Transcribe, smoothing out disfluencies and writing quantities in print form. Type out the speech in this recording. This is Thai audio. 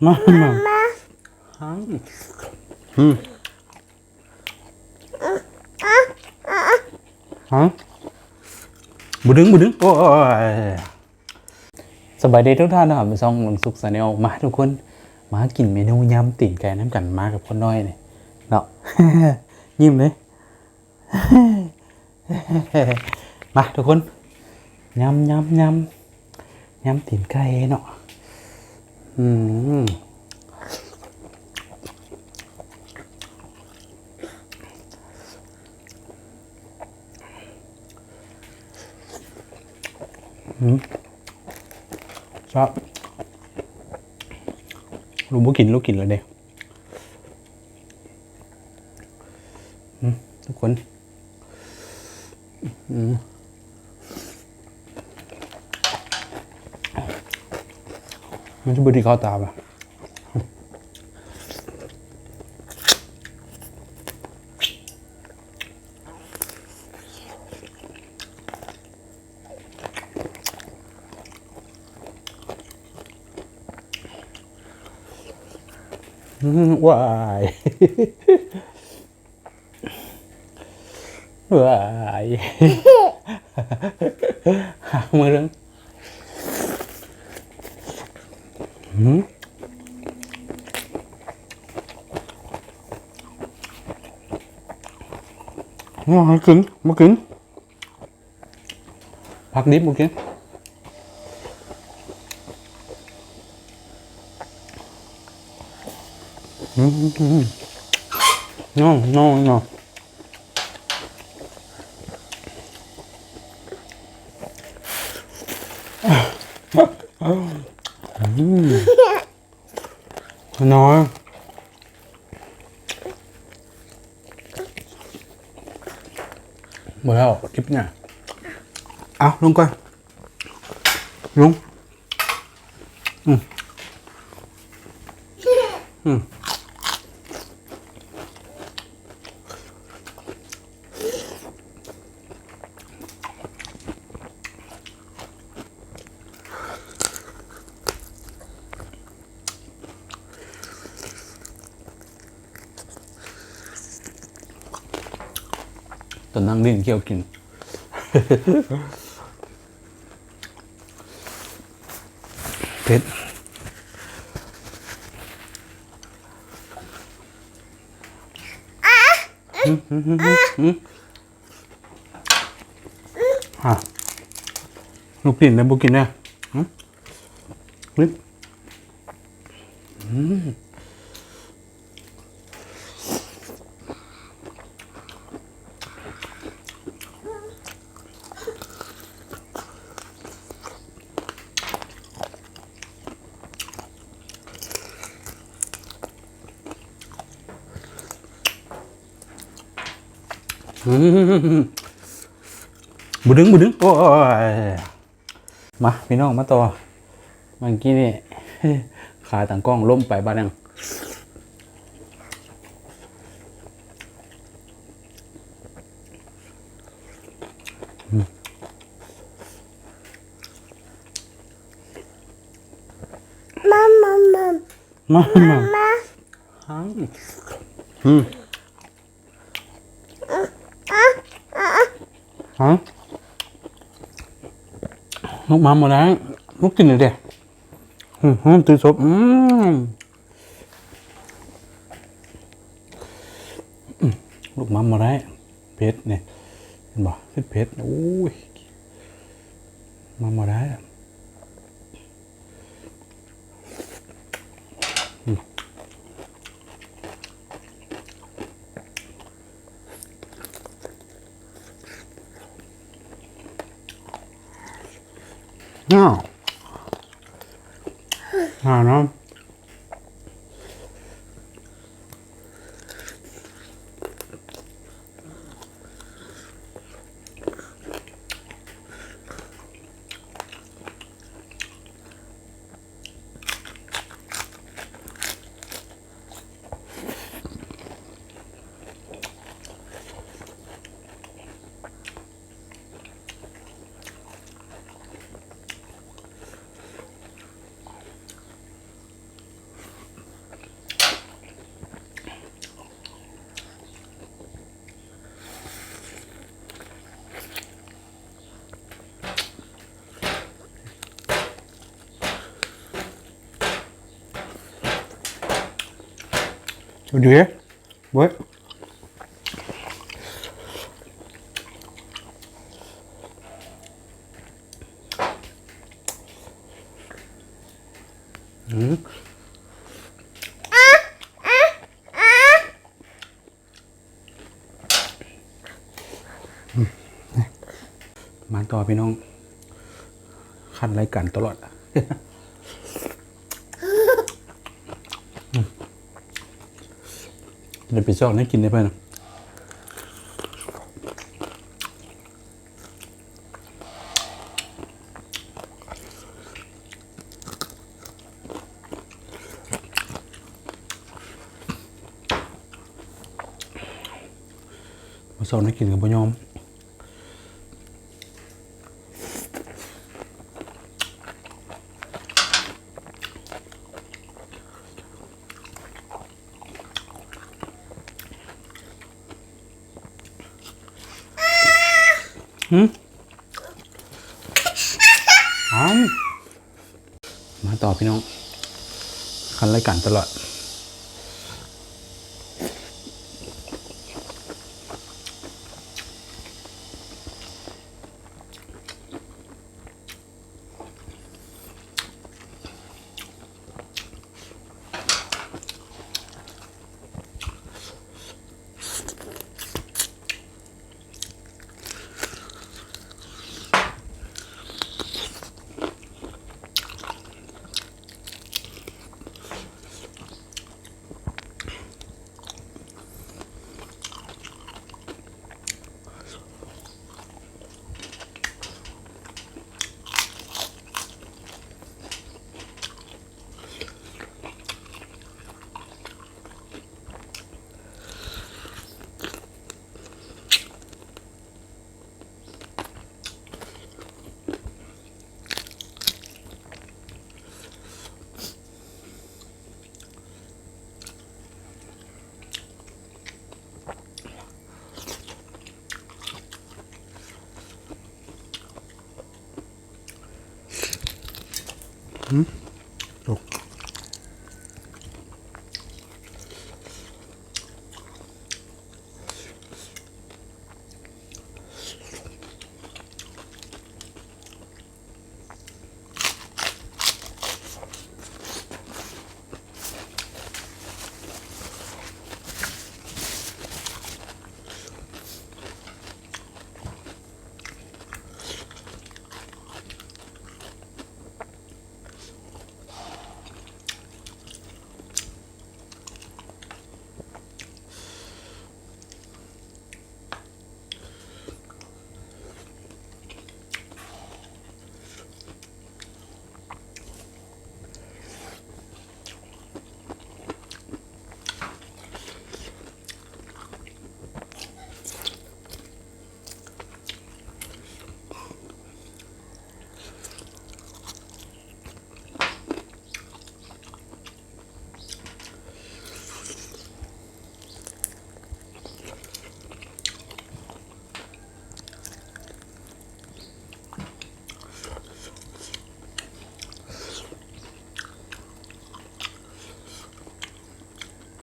มาอืมฮะบุดึงโอ้ยสบายดีทุกท่านนะครับไปซ่องลงสุกสแนลมาทุกคนมากินเมนูยำตีนไก่น้ำกันมากับคนน้อยเนี่ยเนาะ ยิ้มเลย มาทุกคนยำตีนไก่เนาะอืมชอบลูกกินเลยเด็กทุกคนมันจะบดีเข้าตาป่ะว้ายว้ายหามือเรื่องมากินผักดิบมากินnoน้อยหมดแล้วคลิปเนี่ยเอาลงก่อนลงตอนนั่งเล่นเคี้ยวกินเผ็ดลูกกินนะบุกินนะลิปบุดึงโอ้ยมาพี่น้องมาต่อเมื่อกี้นี่ขาต่างกล้องล้มไปบ้านยังมาฮะลูกมาหมดแล้วลูกกินเลยเด็กตื่นศพลูกมาหมดแล้วเพชรเนี่ยเห็นบ่เพชรโอ้ยมาหมดแล้วเนาะ ดูดิเว้ยมาต่อพี่น้องคันรายการตลอดเดี๋ยวไปซอกให้กินได้ไปนะมาซอกให้กินกับบ่ยอมมาต่อพี่น้องคันรายการตลอด